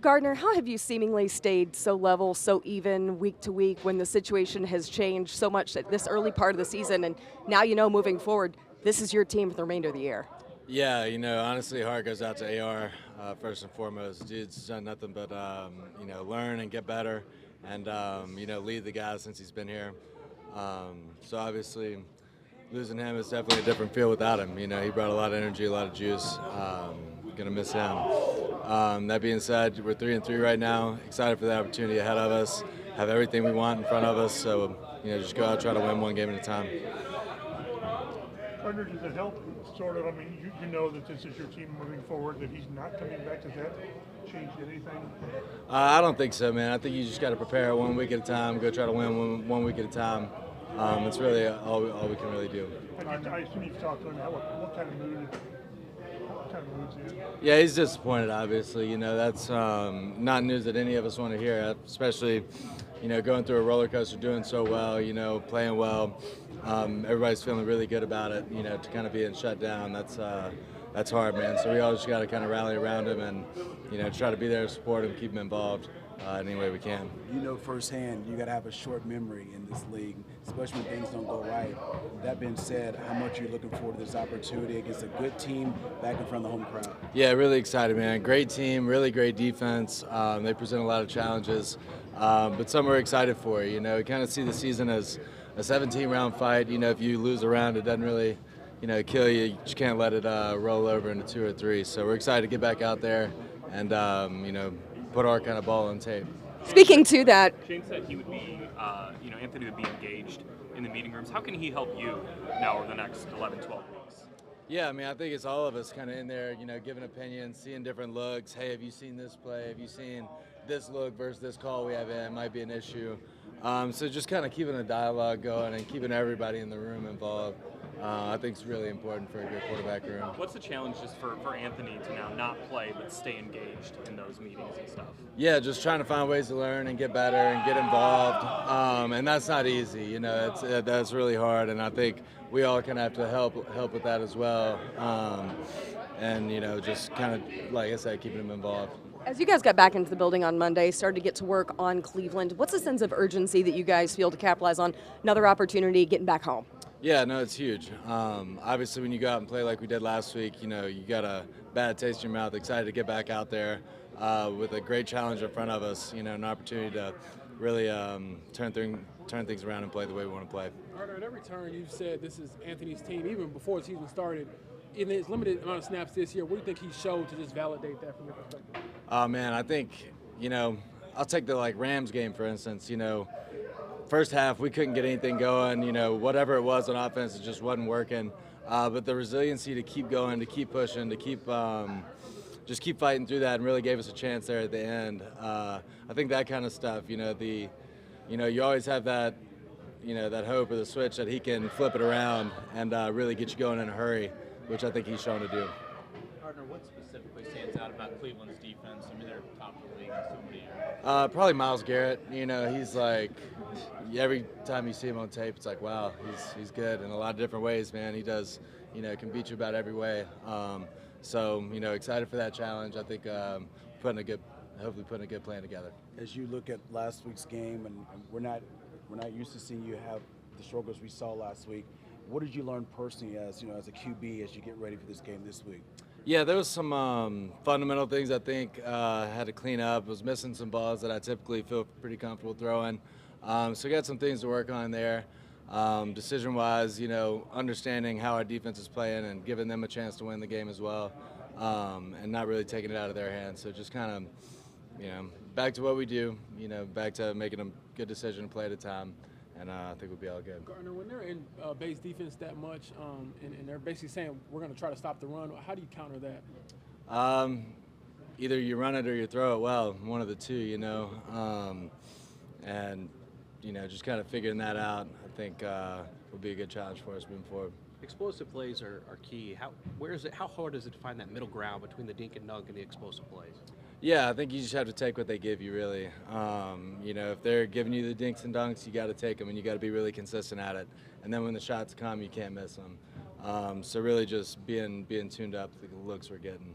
Gardner, how have you seemingly stayed so level, so even week to week when the situation has changed so much at this early part of the season, and now you know moving forward, this is your team for the remainder of the year? Yeah, honestly, heart goes out to AR first and foremost. Dude's done nothing but, learn and get better and, lead the guys since he's been here. So obviously, losing him is definitely a different feel without him. He brought a lot of energy, a lot of juice. Gonna miss him. That being said, we're 3-3 right now. Excited for the opportunity ahead of us. Have everything we want in front of us. So, just go out, try to win one game at a time. Gardner, does it help, sort of? I mean, you know that this is your team moving forward, that he's not coming back. Does that change anything? I don't think so, man. I think you just got to prepare 1 week at a time, go try to win one week at a time. It's really all we can really do. I assume you've talked to him. What kind of mood's he in? Yeah, he's disappointed, obviously. That's not news that any of us want to hear, especially, going through a roller coaster, doing so well, playing well. Everybody's feeling really good about it, to kind of be in shutdown. That's hard, man. So we all just got to kind of rally around him and, try to be there to support him, keep him involved any way we can. You know firsthand, you got to have a short memory in this league, especially when things don't go right. That being said, how much you're looking forward to this opportunity against a good team back in front of the home crowd? Yeah, really excited, man. Great team, really great defense. They present a lot of challenges, but some we're excited for. We kind of see the season as a 17-round fight. If you lose a round, it doesn't really, kill you. You just can't let it roll over into 2 or 3. So we're excited to get back out there and, put our kind of ball on tape. Speaking to that, Shane said he would be, Anthony would be engaged in the meeting rooms. How can he help you now over the next 11, 12 weeks? Yeah, I think it's all of us kind of in there, giving opinions, seeing different looks. Hey, have you seen this play? Have you seen this look versus this call we have in? It might be an issue. So just kind of keeping a dialogue going and keeping everybody in the room involved, I think is really important for a good quarterback room. What's the challenge just for Anthony to now not play but stay engaged in those meetings and stuff? Yeah, just trying to find ways to learn and get better and get involved, and that's not easy. That's really hard, and I think we all kind of have to help with that as well. And just kind of, like I said, keeping them involved. as you guys got back into the building on Monday, started to get to work on Cleveland, what's the sense of urgency that you guys feel to capitalize on another opportunity getting back home? Yeah, no, it's huge. Obviously, when you go out and play like we did last week, you got a bad taste in your mouth, excited to get back out there with a great challenge in front of us, an opportunity to really turn things around and play the way we want to play. Gardner, at every turn you've said this is Anthony's team, even before the season started. In his limited amount of snaps this year, what do you think he showed to just validate that from your perspective? Oh, man, I think, I'll take the Rams game, for instance. First half, we couldn't get anything going. Whatever it was on offense, it just wasn't working. But the resiliency to keep going, to keep pushing, to keep just keep fighting through that and really gave us a chance there at the end. I think that kind of stuff, you always have that, that hope or the switch that he can flip it around and really get you going in a hurry, which I think he's shown to do. Gardner, what specifically stands out about Cleveland's defense? I mean, they're top of the league in so many areas. Probably Myles Garrett. He's every time you see him on tape, it's like, wow, he's good in a lot of different ways, man. He does, can beat you about every way. So, excited for that challenge. I think hopefully putting a good plan together. As you look at last week's game, and we're not used to seeing you have the struggles we saw last week. What did you learn personally as a QB as you get ready for this game this week? Yeah, there was some fundamental things I think I had to clean up. Was missing some balls that I typically feel pretty comfortable throwing. So got some things to work on there. Decision-wise, understanding how our defense is playing and giving them a chance to win the game as well, and not really taking it out of their hands. So just kind of, back to what we do, back to making a good decision, play at a time. And I think we'll be all good. Gardner, when they're in base defense that much, and they're basically saying we're going to try to stop the run, how do you counter that? Either you run it or you throw it well, one of the two, and just kind of figuring that out, I think will be a good challenge for us moving forward. Explosive plays are key. How hard is it to find that middle ground between the dink and dunk and the explosive plays? Yeah, I think you just have to take what they give you, really. If they're giving you the dinks and dunks, you got to take them, and you got to be really consistent at it. And then when the shots come, you can't miss them. So really just being tuned up to the looks we're getting.